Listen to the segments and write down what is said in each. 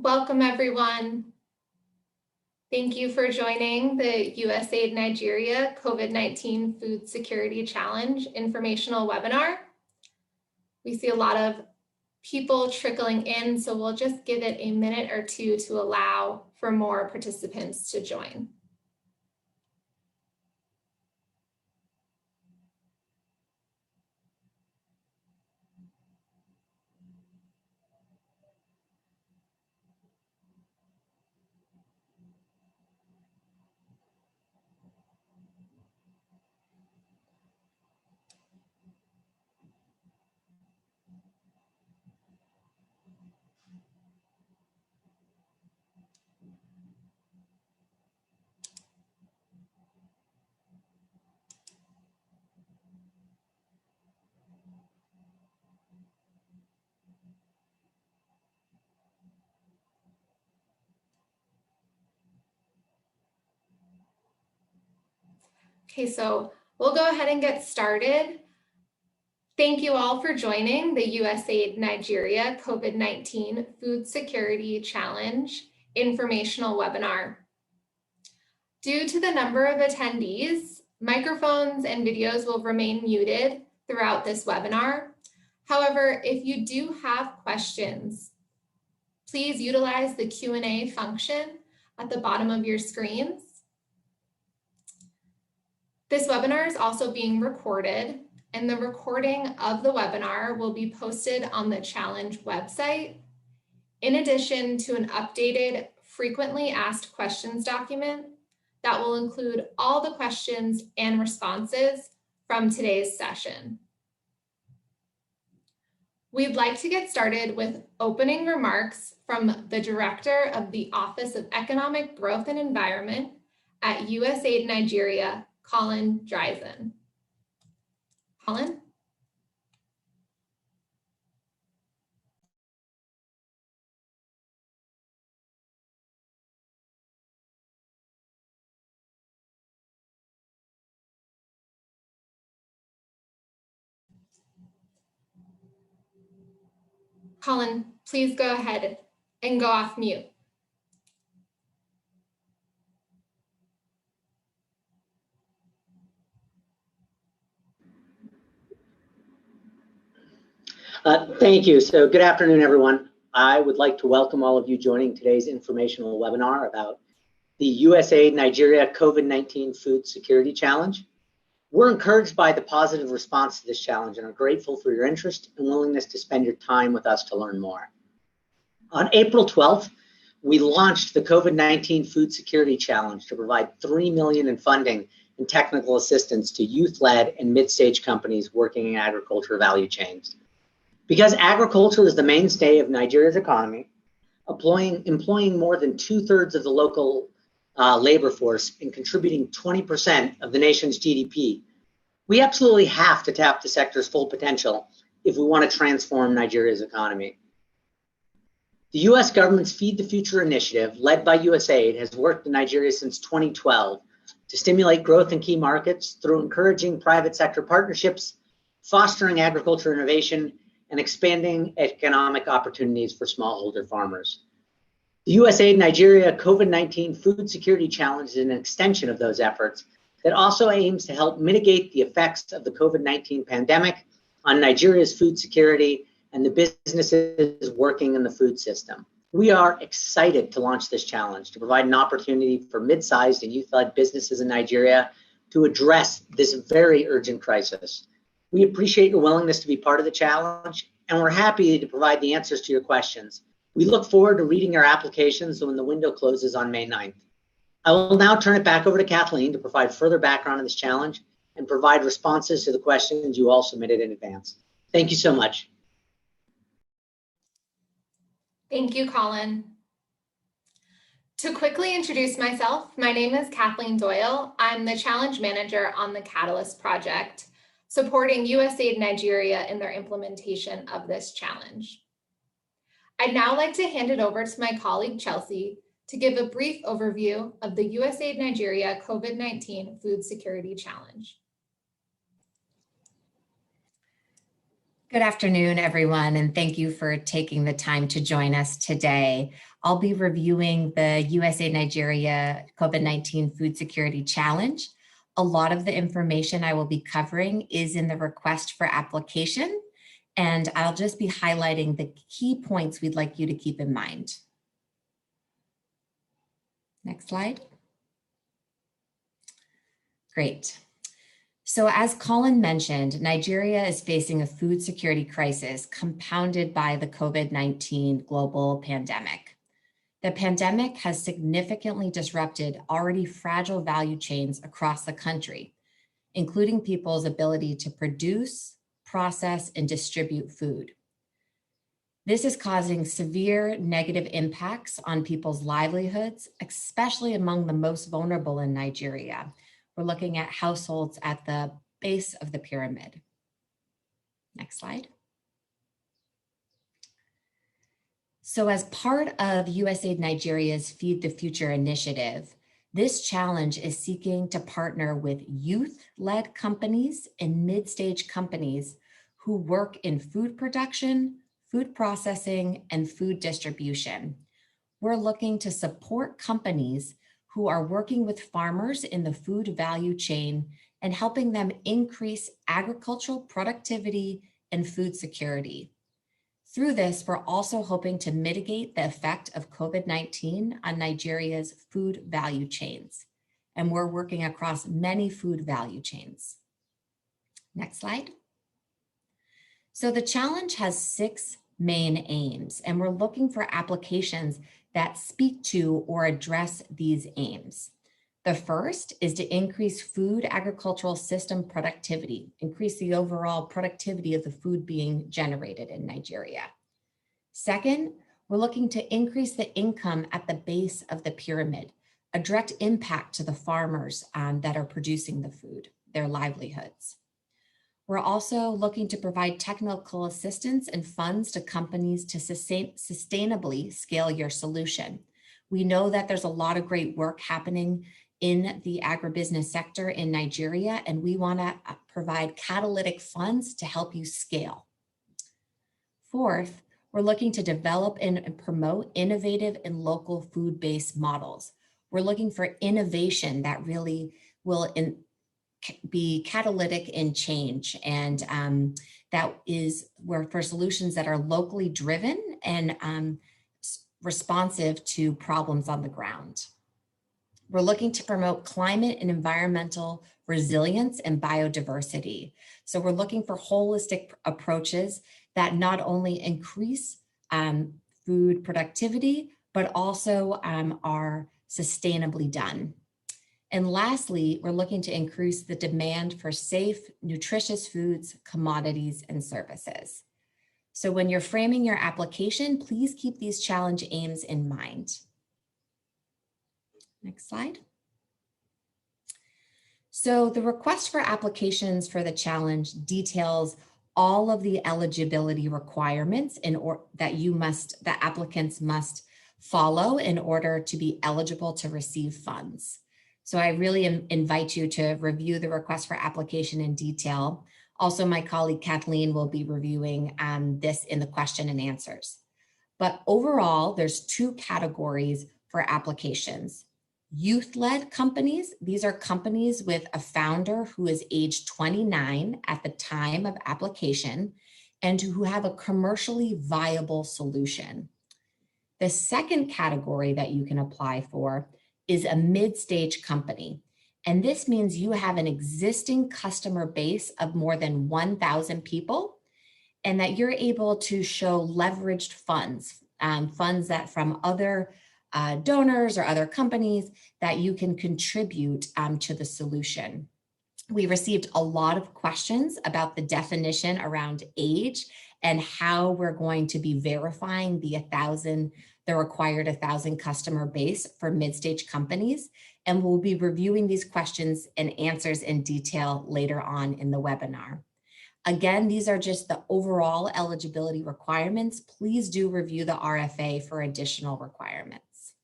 Welcome everyone. Thank you for joining the USAID Nigeria COVID-19 Food Security Challenge informational webinar. We see a lot of people trickling in, so we'll just give it a minute or two to allow for more participants to join. Okay, so we'll go ahead and get started. Thank you all for joining the USAID Nigeria COVID-19 Food Security Challenge informational webinar. Due to the number of attendees, microphones and videos will remain muted throughout this webinar. However, if you do have questions, please utilize the Q&A function at the bottom of your screens. This webinar is also being recorded, and the recording of the webinar will be posted on the challenge website, in addition to an updated frequently asked questions document that will include all the questions and responses from today's session. We'd like to get started with opening remarks from the Director of the Office of Economic Growth and Environment at USAID Nigeria, Colin Dreisen. Colin? Colin, please go ahead and go off mute. Thank you. So good afternoon, everyone. I would like to welcome all of you joining today's informational webinar about the USAID Nigeria COVID-19 Food Security Challenge. We're encouraged by the positive response to this challenge and are grateful for your interest and willingness to spend your time with us to learn more. On April 12th, we launched the COVID-19 Food Security Challenge to provide $3 million in funding and technical assistance to youth-led and mid-stage companies working in agriculture value chains. Because agriculture is the mainstay of Nigeria's economy, employing more than 2/3 of the local labor force and contributing 20% of the nation's GDP, we absolutely have to tap the sector's full potential if we want to transform Nigeria's economy. The US government's Feed the Future initiative, led by USAID, has worked in Nigeria since 2012 to stimulate growth in key markets through encouraging private sector partnerships, fostering agriculture innovation, and expanding economic opportunities for smallholder farmers. The USAID Nigeria COVID-19 Food Security Challenge is an extension of those efforts that also aims to help mitigate the effects of the COVID-19 pandemic on Nigeria's food security and the businesses working in the food system. We are excited to launch this challenge to provide an opportunity for mid-sized and youth-led businesses in Nigeria to address this very urgent crisis. We appreciate your willingness to be part of the challenge, and we're happy to provide the answers to your questions. We look forward to reading your applications when the window closes on May 9th. I will now turn it back over to Kathleen to provide further background on this challenge and provide responses to the questions you all submitted in advance. Thank you so much. Thank you, Colin. To quickly introduce myself, my name is Kathleen Doyle. I'm the Challenge Manager on the Catalyst project, supporting USAID Nigeria in their implementation of this challenge. I'd now like to hand it over to my colleague Chelsea to give a brief overview of the USAID Nigeria COVID-19 Food Security Challenge. Good afternoon, everyone, and thank you for taking the time to join us today. I'll be reviewing the USAID Nigeria COVID-19 Food Security Challenge. A lot of the information I will be covering is in the request for application, and I'll just be highlighting the key points we'd like you to keep in mind. Next slide. Great. So as Colin mentioned, Nigeria is facing a food security crisis compounded by the COVID-19 global pandemic. The pandemic has significantly disrupted already fragile value chains across the country, including people's ability to produce, process, and distribute food. This is causing severe negative impacts on people's livelihoods, especially among the most vulnerable in Nigeria. We're looking at households at the base of the pyramid. Next slide. So as part of USAID Nigeria's Feed the Future initiative, this challenge is seeking to partner with youth-led companies and mid-stage companies who work in food production, food processing, and food distribution. We're looking to support companies who are working with farmers in the food value chain and helping them increase agricultural productivity and food security. Through this, we're also hoping to mitigate the effect of COVID-19 on Nigeria's food value chains. And we're working across many food value chains. Next slide. So the challenge has 6 main aims, and we're looking for applications that speak to or address these aims. The first is to increase food agricultural system productivity, increase the overall productivity of the food being generated in Nigeria. Second, we're looking to increase the income at the base of the pyramid, a direct impact to the farmers that are producing the food, their livelihoods. We're also looking to provide technical assistance and funds to companies to sustainably scale your solution. We know that there's a lot of great work happening in the agribusiness sector in Nigeria, and we want to provide catalytic funds to help you scale. Fourth, we're looking to develop and promote innovative and local food-based models. We're looking for innovation that really will be catalytic in change, and that is for solutions that are locally driven and responsive to problems on the ground. We're looking to promote climate and environmental resilience and biodiversity. So we're looking for holistic approaches that not only increase food productivity, but also are sustainably done. And lastly, we're looking to increase the demand for safe, nutritious foods, commodities, and services. So when you're framing your application, please keep these challenge aims in mind. Next slide. So the request for applications for the challenge details all of the eligibility requirements that applicants must follow in order to be eligible to receive funds. So I really invite you to review the request for application in detail. Also, my colleague Kathleen will be reviewing this in the question and answers. But overall, there's 2 categories for applications. Youth-led companies, these are companies with a founder who is age 29 at the time of application and who have a commercially viable solution. The second category that you can apply for is a mid-stage company. And this means you have an existing customer base of more than 1,000 people, and that you're able to show leveraged funds, funds that from other donors or other companies that you can contribute to the solution. We received a lot of questions about the definition around age and how we're going to be verifying the required 1,000 customer base for mid-stage companies. And we'll be reviewing these questions and answers in detail later on in the webinar. Again, these are just the overall eligibility requirements. Please do review the RFA for additional requirements.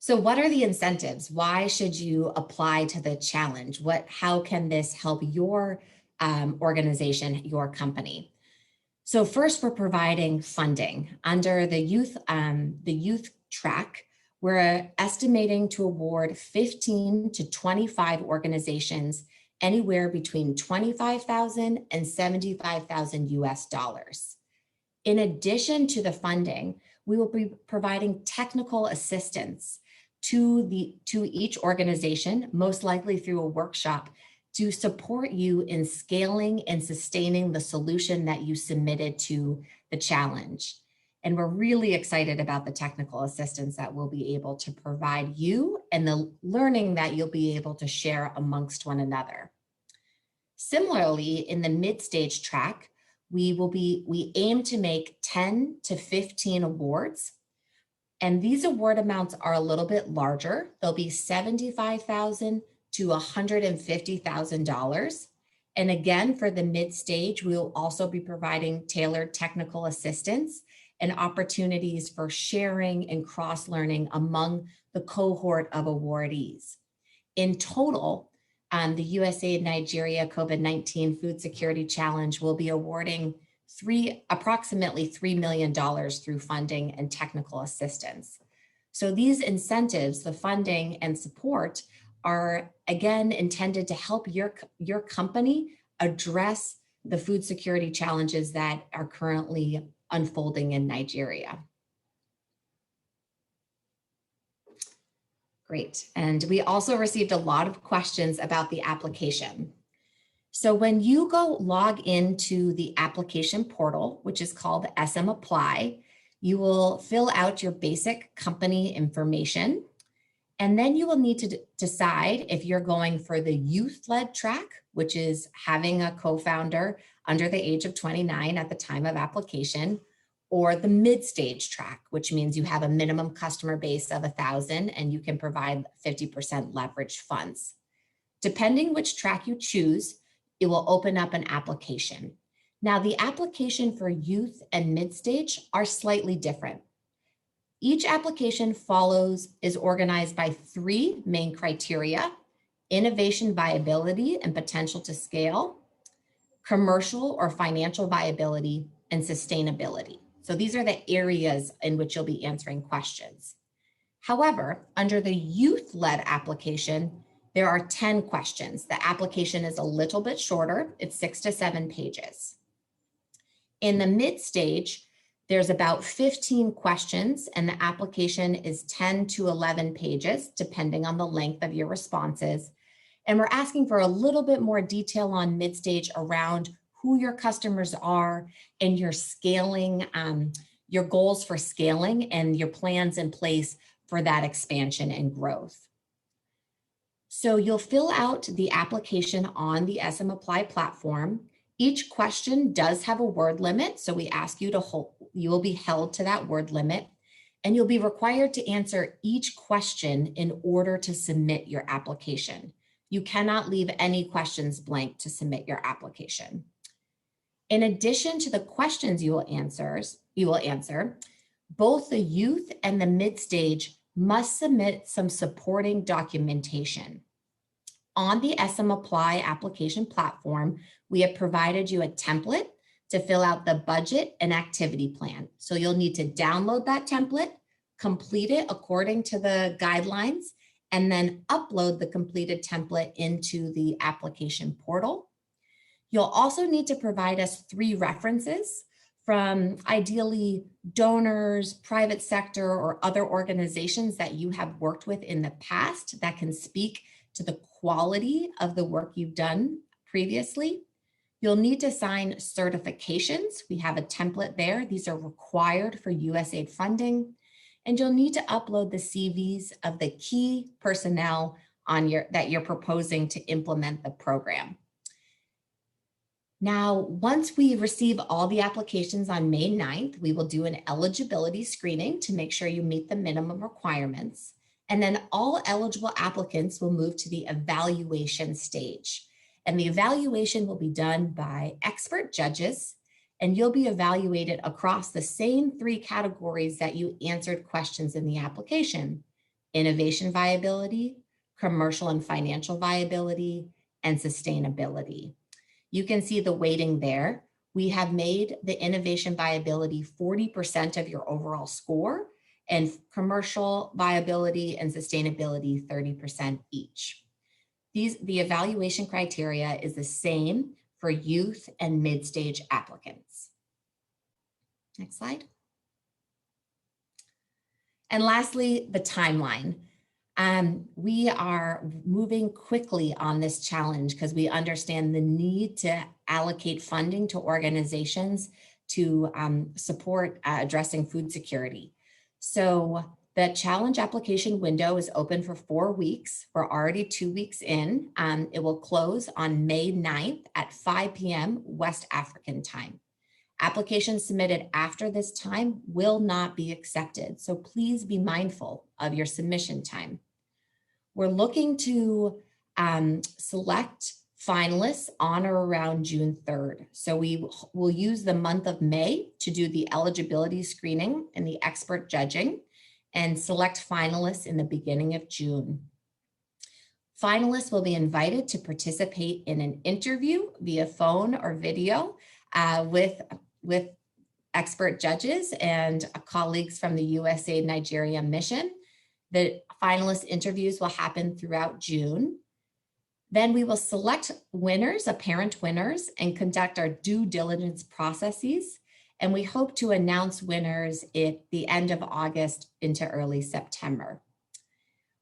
So what are the incentives? Why should you apply to the challenge? How can this help your organization, your company? So first, we're providing funding under the youth track. We're estimating to award 15 to 25 organizations anywhere between $25,000 and $75,000 US dollars. In addition to the funding, we will be providing technical assistance to each organization, most likely through a workshop, to support you in scaling and sustaining the solution that you submitted to the challenge. And we're really excited about the technical assistance that we'll be able to provide you and the learning that you'll be able to share amongst one another. Similarly, in the mid-stage track, we aim to make 10 to 15 awards. And these award amounts are a little bit larger. They'll be $75,000 to $150,000. And again, for the mid-stage, we will also be providing tailored technical assistance and opportunities for sharing and cross-learning among the cohort of awardees. In total, the USAID Nigeria COVID-19 Food Security Challenge will be awarding approximately $3 million through funding and technical assistance. So these incentives, the funding and support, are again intended to help your company address the food security challenges that are currently unfolding in Nigeria. Great. And we also received a lot of questions about the application. So when you go log into the application portal, which is called SM Apply, you will fill out your basic company information. And then you will need to decide if you're going for the youth-led track, which is having a co-founder under the age of 29 at the time of application, or the mid-stage track, which means you have a minimum customer base of 1,000 and you can provide 50% leverage funds. Depending which track you choose, it will open up an application. Now, the application for youth and mid-stage are slightly different. Each application is organized by 3 main criteria: innovation viability and potential to scale, commercial or financial viability, and sustainability. So these are the areas in which you'll be answering questions. However, under the youth-led application, there are 10 questions. The application is a little bit shorter. It's 6 to 7 pages. In the mid-stage, there's about 15 questions, and the application is 10 to 11 pages, depending on the length of your responses. And we're asking for a little bit more detail on mid-stage around who your customers are and your scaling, your goals for scaling and your plans in place for that expansion and growth. So you'll fill out the application on the SM Apply platform. Each question does have a word limit, so we ask you you will be held to that word limit, and you'll be required to answer each question in order to submit your application. You cannot leave any questions blank to submit your application. In addition to the questions you will answer, both the youth and the mid-stage must submit some supporting documentation. On the SM Apply application platform, we have provided you a template to fill out the budget and activity plan. So you'll need to download that template, complete it according to the guidelines, and then upload the completed template into the application portal. You'll also need to provide us 3 references from ideally donors, private sector, or other organizations that you have worked with in the past that can speak to the quality of the work you've done previously. You'll need to sign certifications. We have a template there. These are required for USAID funding. And you'll need to upload the CVs of the key personnel that you're proposing to implement the program. Now, once we receive all the applications on May 9th, we will do an eligibility screening to make sure you meet the minimum requirements. And then all eligible applicants will move to the evaluation stage. And the evaluation will be done by expert judges, and you'll be evaluated across the same 3 categories that you answered questions in the application: innovation viability, commercial and financial viability, and sustainability. You can see the weighting there. We have made the innovation viability 40% of your overall score, and commercial viability and sustainability 30% each. The evaluation criteria is the same for youth and mid-stage applicants. Next slide. And lastly, the timeline. We are moving quickly on this challenge because we understand the need to allocate funding to organizations to support addressing food security. So the challenge application window is open for 4 weeks. We're already 2 weeks in. It will close on May 9th at 5 p.m. West African time. Applications submitted after this time will not be accepted, so please be mindful of your submission time. We're looking to select finalists on or around June 3rd. So we will use the month of May to do the eligibility screening and the expert judging, and select finalists in the beginning of June. Finalists will be invited to participate in an interview via phone or video with expert judges and colleagues from the USAID Nigeria mission. The finalist interviews will happen throughout June. Then we will select winners, apparent winners, and conduct our due diligence processes. And we hope to announce winners at the end of August into early September.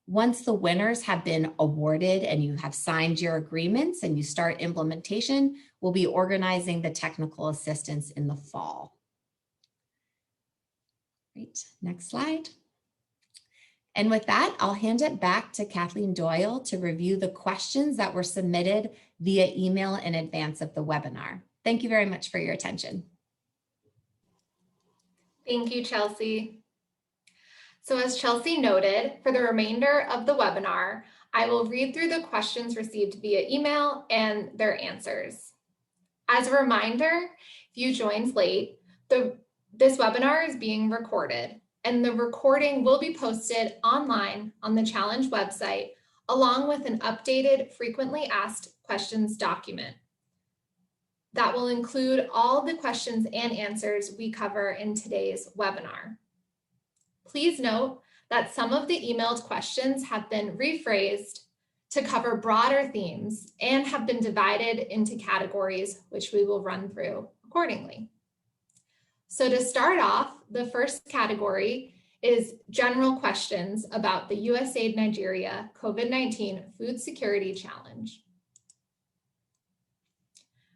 Once the winners have been awarded and you have signed your agreements and you start implementation, we'll be organizing the technical assistance in the fall. Great, next slide. And with that, I'll hand it back to Kathleen Doyle to review the questions that were submitted via email in advance of the webinar. Thank you very much for your attention. Thank you, Chelsea. So as Chelsea noted, for the remainder of the webinar, I will read through the questions received via email and their answers. As a reminder, if you joined late, this webinar is being recorded, and the recording will be posted online on the challenge website, along with an updated frequently asked questions document that will include all the questions and answers we cover in today's webinar. Please note that some of the emailed questions have been rephrased to cover broader themes and have been divided into categories, which we will run through accordingly. So to start off, the first category is general questions about the USAID Nigeria COVID-19 Food Security Challenge.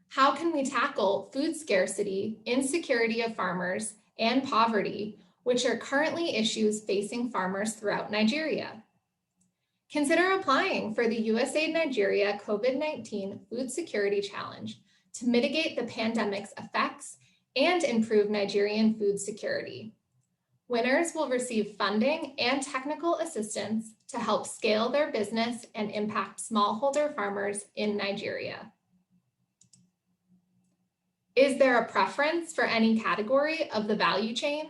How can we tackle food scarcity, insecurity of farmers, and poverty, which are currently issues facing farmers throughout Nigeria? Consider applying for the USAID Nigeria COVID-19 Food Security Challenge to mitigate the pandemic's effects and improve Nigerian food security. Winners will receive funding and technical assistance to help scale their business and impact smallholder farmers in Nigeria. Is there a preference for any category of the value chain?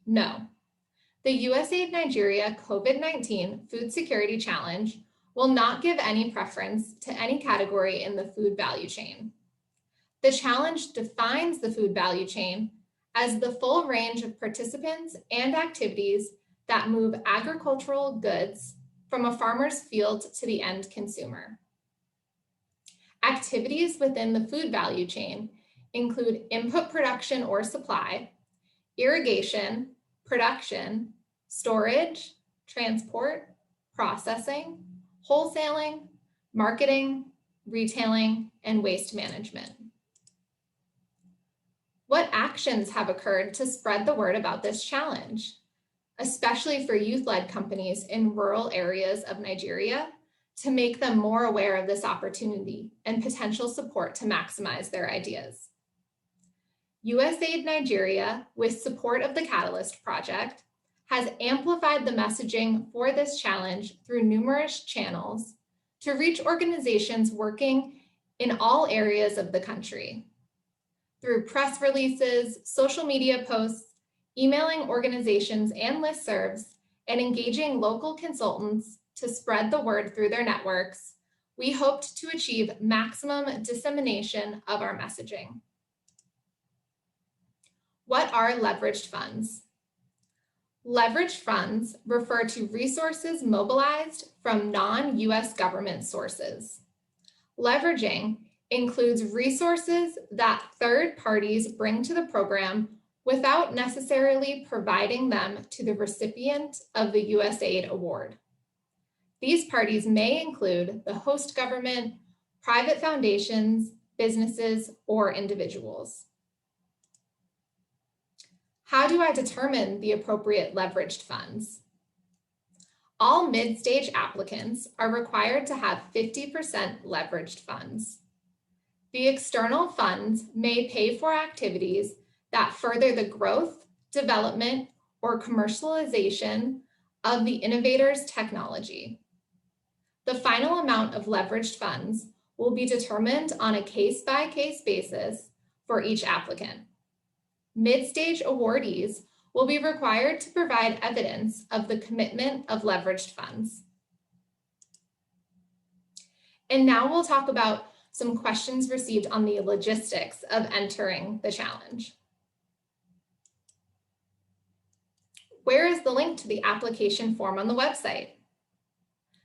No. The USAID Nigeria COVID-19 Food Security Challenge will not give any preference to any category in the food value chain. The challenge defines the food value chain as the full range of participants and activities that move agricultural goods from a farmer's field to the end consumer. Activities within the food value chain include input production or supply, irrigation, production, storage, transport, processing, wholesaling, marketing, retailing, and waste management. What actions have occurred to spread the word about this challenge, especially for youth-led companies in rural areas of Nigeria, to make them more aware of this opportunity and potential support to maximize their ideas? USAID Nigeria, with support of the Catalyst Project, has amplified the messaging for this challenge through numerous channels to reach organizations working in all areas of the country. Through press releases, social media posts, emailing organizations and listservs, and engaging local consultants to spread the word through their networks, we hoped to achieve maximum dissemination of our messaging. What are leveraged funds? Leveraged funds refer to resources mobilized from non-US government sources. Leveraging includes resources that third parties bring to the program without necessarily providing them to the recipient of the USAID award. These parties may include the host government, private foundations, businesses, or individuals. How do I determine the appropriate leveraged funds? All mid-stage applicants are required to have 50% leveraged funds. The external funds may pay for activities that further the growth, development, or commercialization of the innovator's technology. The final amount of leveraged funds will be determined on a case-by-case basis for each applicant. Mid-stage awardees will be required to provide evidence of the commitment of leveraged funds. And now we'll talk about some questions received on the logistics of entering the challenge. Where is the link to the application form on the website?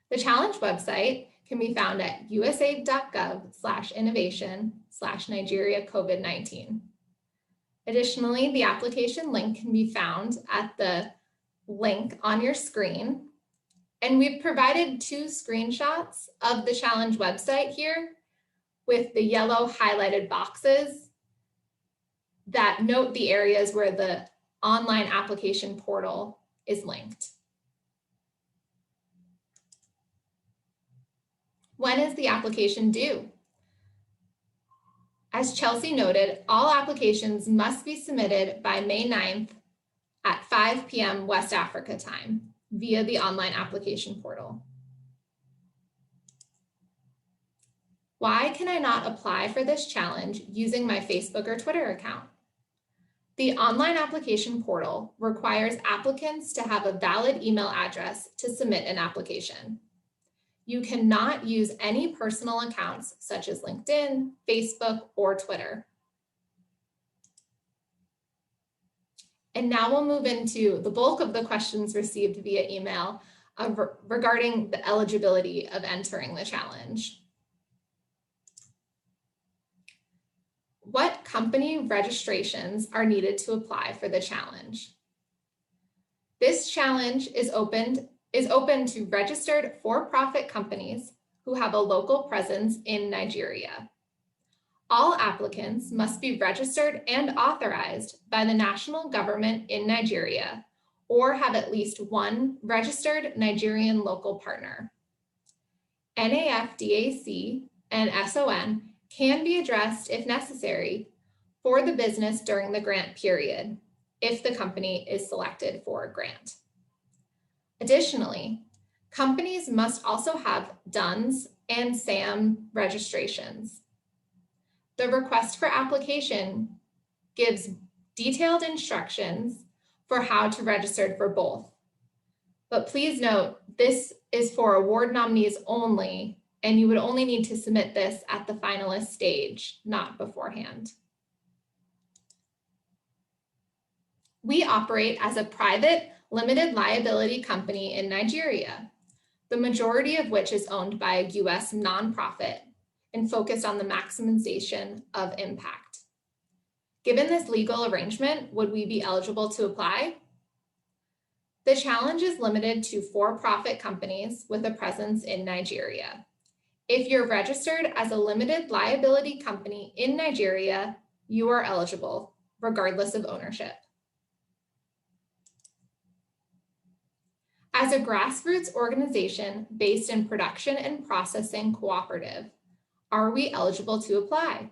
The challenge website can be found at usaid.gov/innovation/Nigeria COVID-19. Additionally, the application link can be found at the link on your screen. And we've provided 2 screenshots of the challenge website here with the yellow highlighted boxes that note the areas where the online application portal is linked. When is the application due? As Chelsea noted, all applications must be submitted by May 9th at 5 p.m. West Africa time via the online application portal. Why can I not apply for this challenge using my Facebook or Twitter account? The online application portal requires applicants to have a valid email address to submit an application. You cannot use any personal accounts such as LinkedIn, Facebook, or Twitter. And now we'll move into the bulk of the questions received via email regarding the eligibility of entering the challenge. What company registrations are needed to apply for the challenge? This challenge is open to registered for-profit companies who have a local presence in Nigeria. All applicants must be registered and authorized by the national government in Nigeria or have at least one registered Nigerian local partner. NAFDAC and SON can be addressed if necessary for the business during the grant period if the company is selected for a grant. Additionally, companies must also have DUNS and SAM registrations. The request for application gives detailed instructions for how to register for both. But please note, this is for award nominees only, and you would only need to submit this at the finalist stage, not beforehand. We operate as a private limited liability company in Nigeria, the majority of which is owned by a US nonprofit and focused on the maximization of impact. Given this legal arrangement, would we be eligible to apply? The challenge is limited to for-profit companies with a presence in Nigeria. If you're registered as a limited liability company in Nigeria, you are eligible, regardless of ownership. As a grassroots organization based in production and processing cooperative, are we eligible to apply?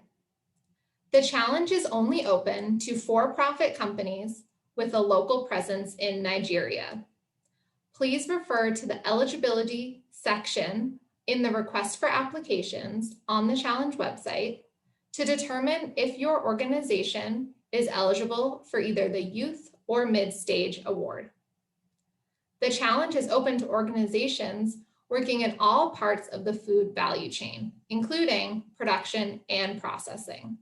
The challenge is only open to for-profit companies with a local presence in Nigeria. Please refer to the eligibility section in the request for applications on the challenge website to determine if your organization is eligible for either the youth or mid-stage award. the challenge is open to organizations working in all parts of the food value chain, including production and processing.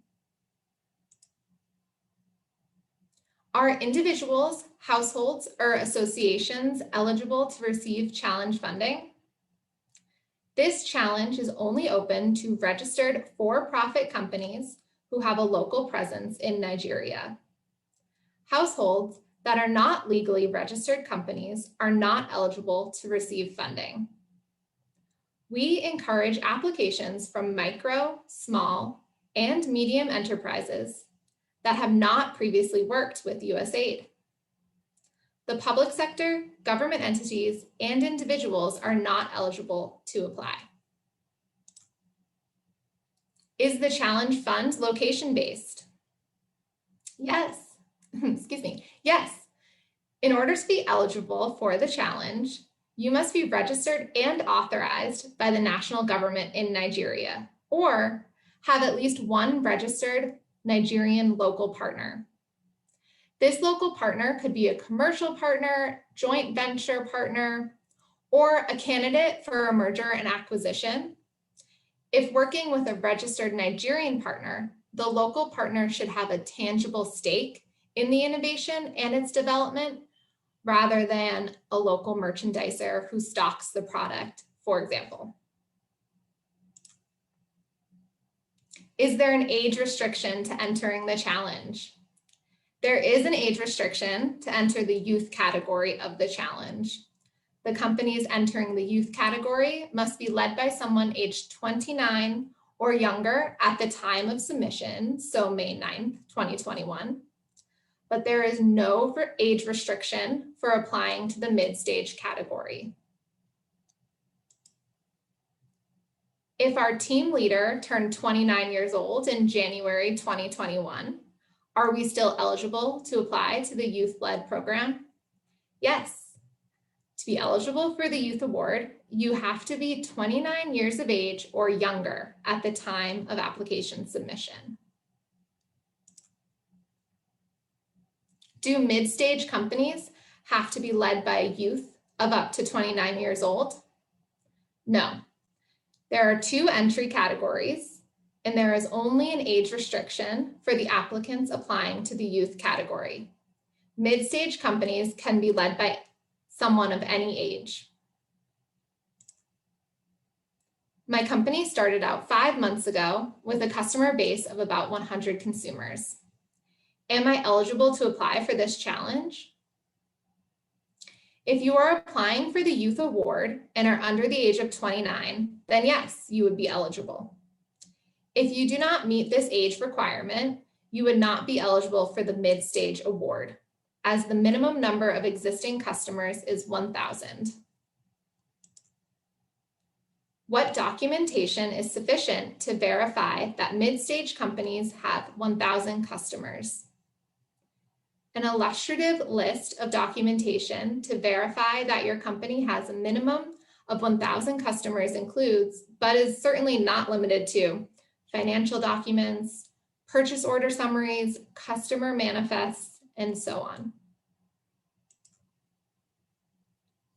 Are individuals, households, or associations eligible to receive challenge funding? This challenge is only open to registered for-profit companies who have a local presence in Nigeria. Households that are not legally registered companies are not eligible to receive funding. We encourage applications from micro, small, and medium enterprises that have not previously worked with USAID. The public sector, government entities, and individuals are not eligible to apply. Is the challenge fund location-based? Yes. Excuse me. Yes. In order to be eligible for the challenge, you must be registered and authorized by the national government in Nigeria, or have at least one registered Nigerian local partner. This local partner could be a commercial partner, joint venture partner, or a candidate for a merger and acquisition. If working with a registered Nigerian partner, the local partner should have a tangible stake in the innovation and its development, rather than a local merchandiser who stocks the product, for example. Is there an age restriction to entering the challenge? There is an age restriction to enter the youth category of the challenge. The companies entering the youth category must be led by someone aged 29 or younger at the time of submission, so May 9th, 2021. But there is no age restriction for applying to the mid-stage category. If our team leader turned 29 years old in January 2021, are we still eligible to apply to the youth-led program? Yes. To be eligible for the Youth Award, you have to be 29 years of age or younger at the time of application submission. Do mid-stage companies have to be led by youth of up to 29 years old? No. There are two entry categories, and there is only an age restriction for the applicants applying to the youth category. Mid-stage companies can be led by someone of any age. My company started out 5 months ago with a customer base of about 100 consumers. Am I eligible to apply for this challenge? If you are applying for the Youth Award and are under the age of 29, then yes, you would be eligible. If you do not meet this age requirement, you would not be eligible for the mid-stage award, as the minimum number of existing customers is 1,000. What documentation is sufficient to verify that mid-stage companies have 1,000 customers? An illustrative list of documentation to verify that your company has a minimum of 1,000 customers includes, but is certainly not limited to, financial documents, purchase order summaries, customer manifests, and so on.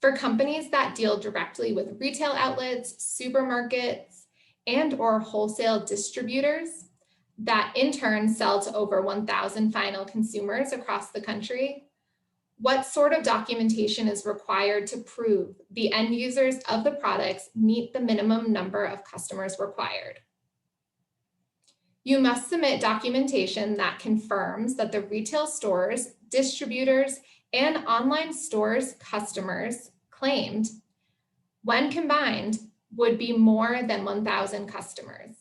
For companies that deal directly with retail outlets, supermarkets, and/or wholesale distributors that in turn sell to over 1,000 final consumers across the country, what sort of documentation is required to prove the end users of the products meet the minimum number of customers required? You must submit documentation that confirms that the retail stores, distributors, and online stores customers claimed, when combined, would be more than 1,000 customers.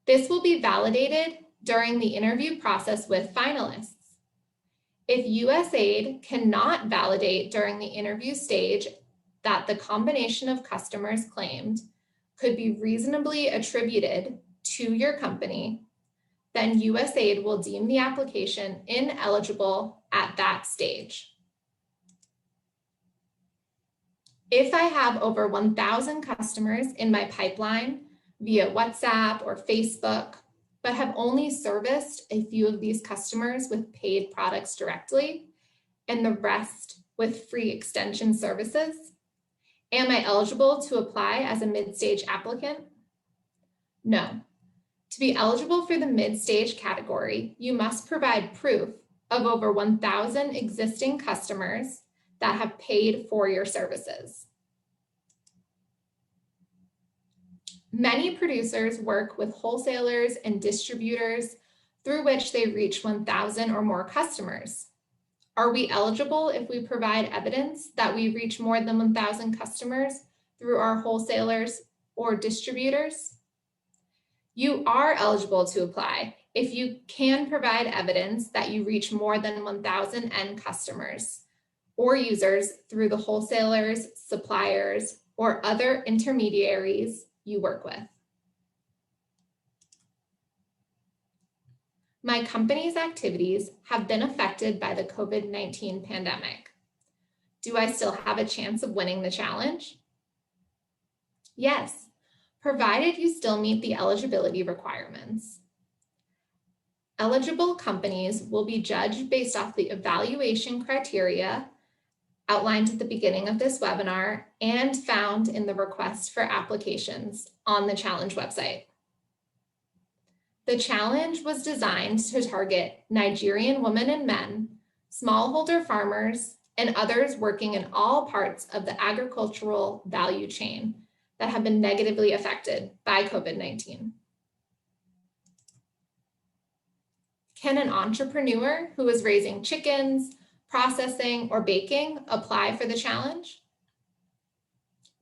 This will be validated during the interview process with finalists. If USAID cannot validate during the interview stage that the combination of customers claimed could be reasonably attributed to your company, then USAID will deem the application ineligible at that stage. If I have over 1,000 customers in my pipeline via WhatsApp or Facebook, but have only serviced a few of these customers with paid products directly, and the rest with free extension services? Am I eligible to apply as a mid-stage applicant? No. To be eligible for the mid-stage category, you must provide proof of over 1,000 existing customers that have paid for your services. Many producers work with wholesalers and distributors through which they reach 1,000 or more customers. Are we eligible if we provide evidence that we reach more than 1,000 customers through our wholesalers or distributors? You are eligible to apply if you can provide evidence that you reach more than 1,000 end customers or users through the wholesalers, suppliers, or other intermediaries you work with. My company's activities have been affected by the COVID-19 pandemic. Do I still have a chance of winning the challenge? Yes, provided you still meet the eligibility requirements. Eligible companies will be judged based off the evaluation criteria outlined at the beginning of this webinar and found in the request for applications on the challenge website. The challenge was designed to target Nigerian women and men, smallholder farmers, and others working in all parts of the agricultural value chain that have been negatively affected by COVID-19. Can an entrepreneur who is raising chickens, processing, or baking apply for the challenge?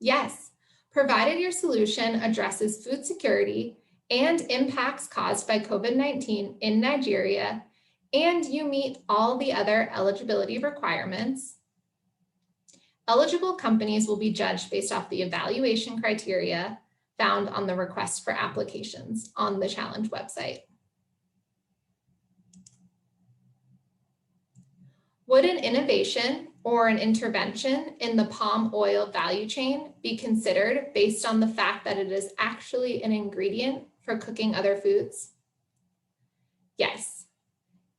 Yes, provided your solution addresses food security and impacts caused by COVID-19 in Nigeria, and you meet all the other eligibility requirements. Eligible companies will be judged based off the evaluation criteria found on the request for applications on the challenge website. Would an innovation or an intervention in the palm oil value chain be considered based on the fact that it is actually an ingredient for cooking other foods? Yes.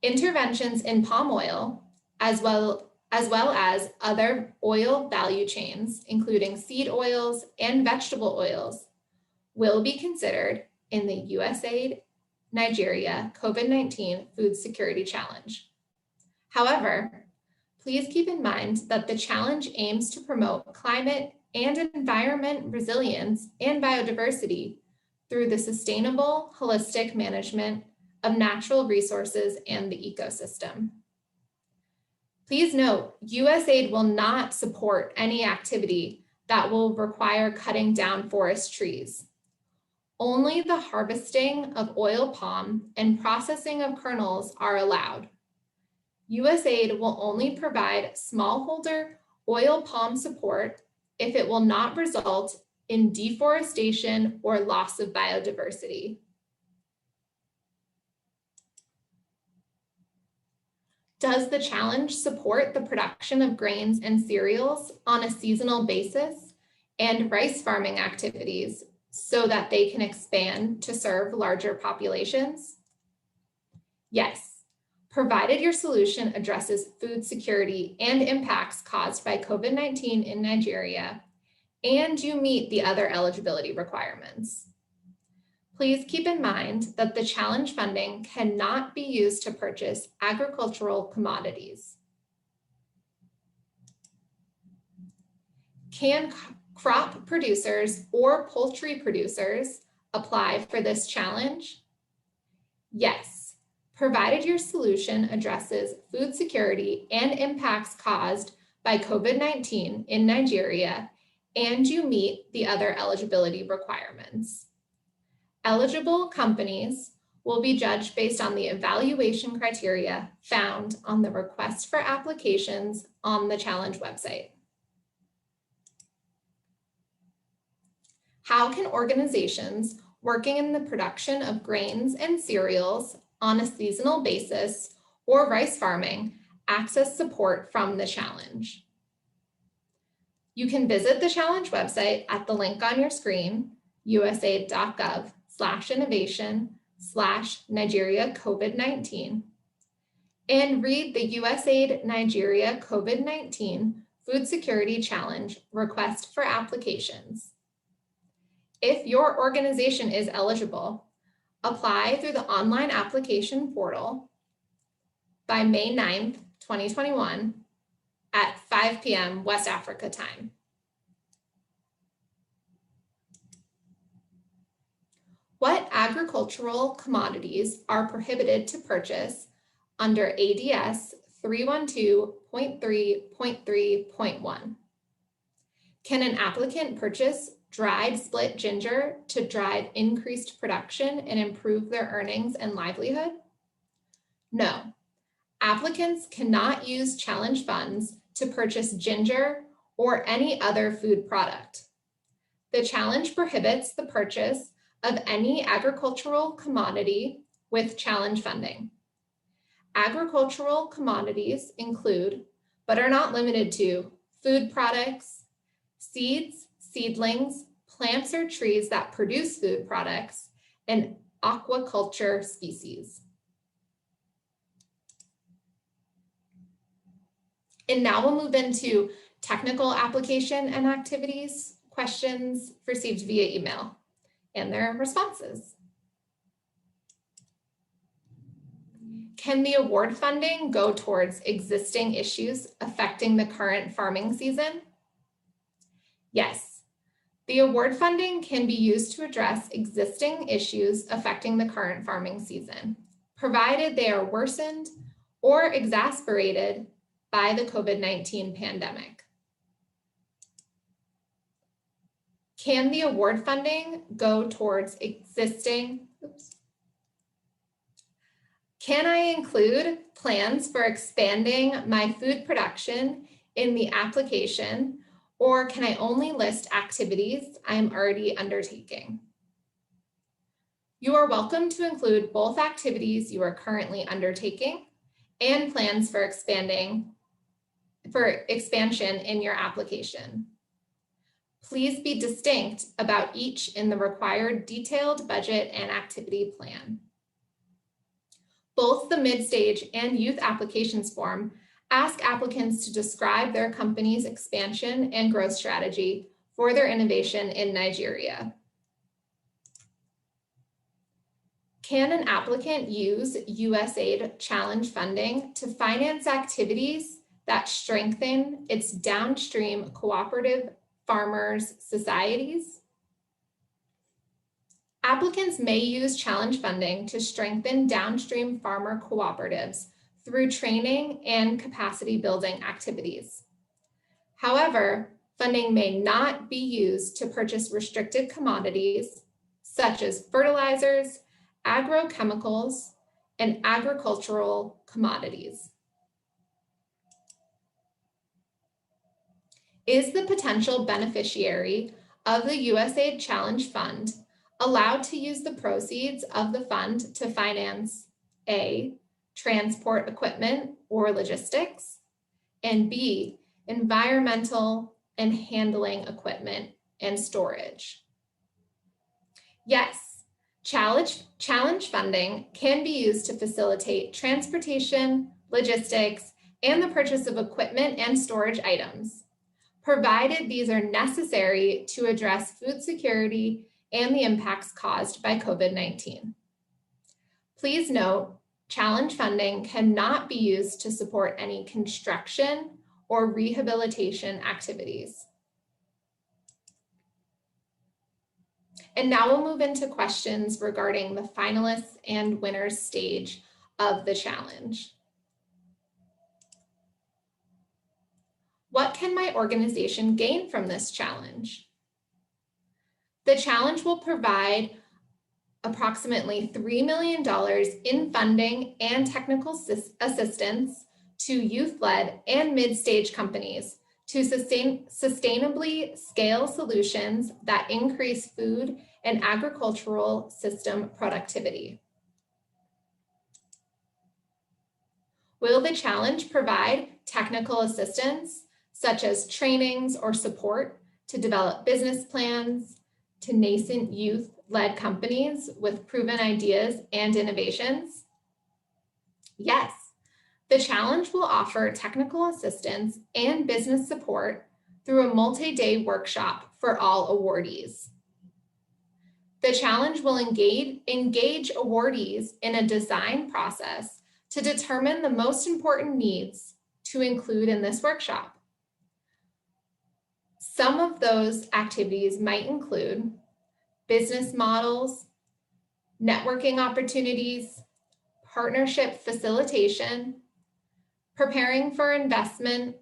Interventions in palm oil, as well as other oil value chains, including seed oils and vegetable oils, will be considered in the USAID Nigeria COVID-19 Food Security Challenge. However, please keep in mind that the challenge aims to promote climate and environment resilience and biodiversity through the sustainable, holistic management of natural resources and the ecosystem. Please note, USAID will not support any activity that will require cutting down forest trees. Only the harvesting of oil palm and processing of kernels are allowed. USAID will only provide smallholder oil palm support if it will not result in deforestation or loss of biodiversity. Does the challenge support the production of grains and cereals on a seasonal basis and rice farming activities so that they can expand to serve larger populations? Yes. Provided your solution addresses food security and impacts caused by COVID-19 in Nigeria, and you meet the other eligibility requirements. Please keep in mind that the challenge funding cannot be used to purchase agricultural commodities. Can crop producers or poultry producers apply for this challenge? Yes. Provided your solution addresses food security and impacts caused by COVID-19 in Nigeria, and you meet the other eligibility requirements. Eligible companies will be judged based on the evaluation criteria found on the request for applications on the challenge website. How can organizations working in the production of grains and cereals on a seasonal basis or rice farming access support from the challenge? You can visit the challenge website at the link on your screen, usaid.gov/innovation/Nigeria COVID-19, and read the USAID Nigeria COVID-19 Food Security Challenge request for applications. If your organization is eligible, apply through the online application portal by May 9th, 2021 at 5 p.m. West Africa time. What agricultural commodities are prohibited to purchase under ADS 312.3.3.1? Can an applicant purchase dried split ginger to drive increased production and improve their earnings and livelihood? No. Applicants cannot use challenge funds to purchase ginger or any other food product. The challenge prohibits the purchase of any agricultural commodity with challenge funding. Agricultural commodities include, but are not limited to, food products, seeds, seedlings, plants or trees that produce food products, and aquaculture species. And now we'll move into technical application and activities, questions received via email, and their responses. Can the award funding go towards existing issues affecting the current farming season? Yes, the award funding can be used to address existing issues affecting the current farming season, provided they are worsened or exacerbated by the COVID-19 pandemic. Can the award funding go towards existing, Can I include plans for expanding my food production in the application, or can I only list activities I'm already undertaking? You are welcome to include both activities you are currently undertaking and plans for expansion in your application. Please be distinct about each in the required detailed budget and activity plan. Both the mid-stage and youth applications form ask applicants to describe their company's expansion and growth strategy for their innovation in Nigeria. Can an applicant use USAID challenge funding to finance activities that strengthen its downstream cooperative farmers' societies? Applicants may use challenge funding to strengthen downstream farmer cooperatives through training and capacity building activities. However, funding may not be used to purchase restricted commodities such as fertilizers, agrochemicals, and agricultural commodities. Is the potential beneficiary of the USAID Challenge Fund allowed to use the proceeds of the fund to finance A, transport equipment or logistics, and B, environmental and handling equipment and storage? Yes, challenge funding can be used to facilitate transportation, logistics, and the purchase of equipment and storage items, provided these are necessary to address food security and the impacts caused by COVID-19. Please note, challenge funding cannot be used to support any construction or rehabilitation activities. And now we'll move into questions regarding the finalists and winners stage of the challenge. What can my organization gain from this challenge? The challenge will provide approximately $3 million in funding and technical assistance to youth-led and mid-stage companies to sustainably scale solutions that increase food and agricultural system productivity. Will the challenge provide technical assistance, such as trainings or support to develop business plans to nascent youth-led companies with proven ideas and innovations? Yes, The challenge will offer technical assistance and business support through a multi-day workshop for all awardees. The challenge will engage awardees in a design process to determine the most important needs to include in this workshop. Some of those activities might include business models, networking opportunities, partnership facilitation, preparing for investment,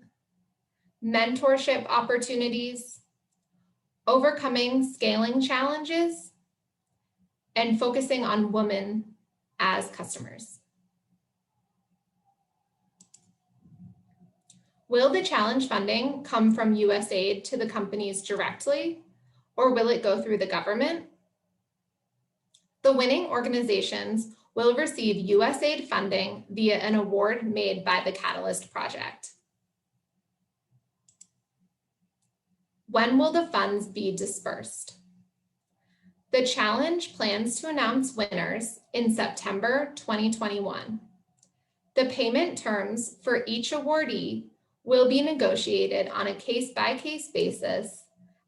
mentorship opportunities, overcoming scaling challenges, and focusing on women as customers. Will the challenge funding come from USAID to the companies directly, or will it go through the government? The winning organizations will receive USAID funding via an award made by the Catalyst Project. When will the funds be dispersed? The challenge plans to announce winners in September 2021. The payment terms for each awardee will be negotiated on a case-by-case basis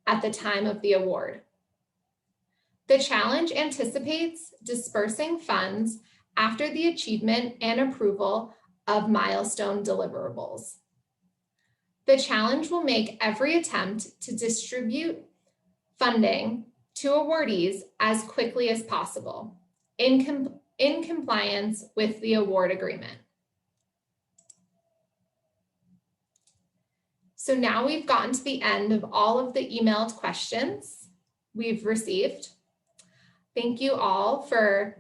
at the time of the award. The challenge anticipates dispersing funds after the achievement and approval of milestone deliverables. The challenge will make every attempt to distribute funding to awardees as quickly as possible in compliance with the award agreement. So now we've gotten to the end of all of the emailed questions we've received. Thank you all for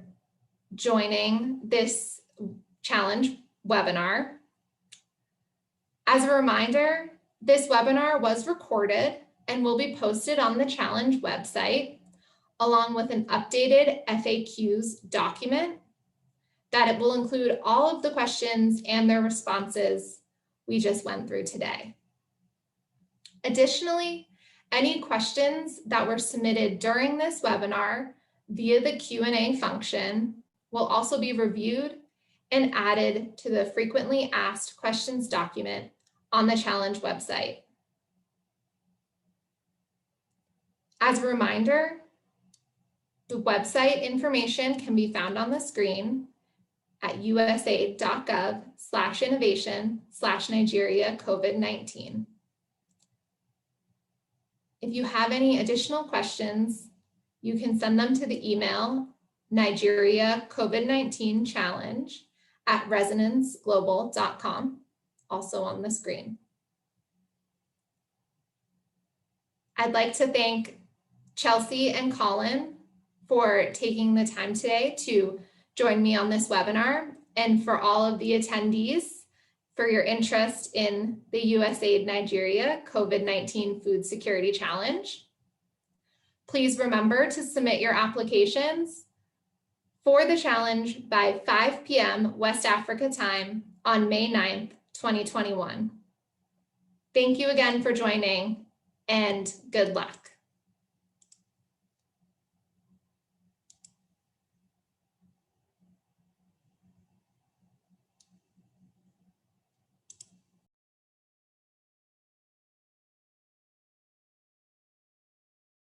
joining this challenge webinar. As a reminder, this webinar was recorded and will be posted on the challenge website, along with an updated FAQs document that it will include all of the questions and their responses we just went through today. Additionally, any questions that were submitted during this webinar via the Q&A function will also be reviewed and added to the frequently asked questions document on the challenge website. As a reminder, the website information can be found on the screen at usaid.gov/innovation/Nigeria COVID-19. If you have any additional questions, you can send them to the email Nigeria COVID-19 challenge @resonanceglobal.com, also on the screen. I'd like to thank Chelsea and Colin for taking the time today to join me on this webinar, and for all of the attendees for your interest in the USAID Nigeria COVID-19 Food Security Challenge. Please remember to submit your applications for the challenge by 5 p.m. West Africa time on May 9th, 2021. Thank you again for joining, and good luck.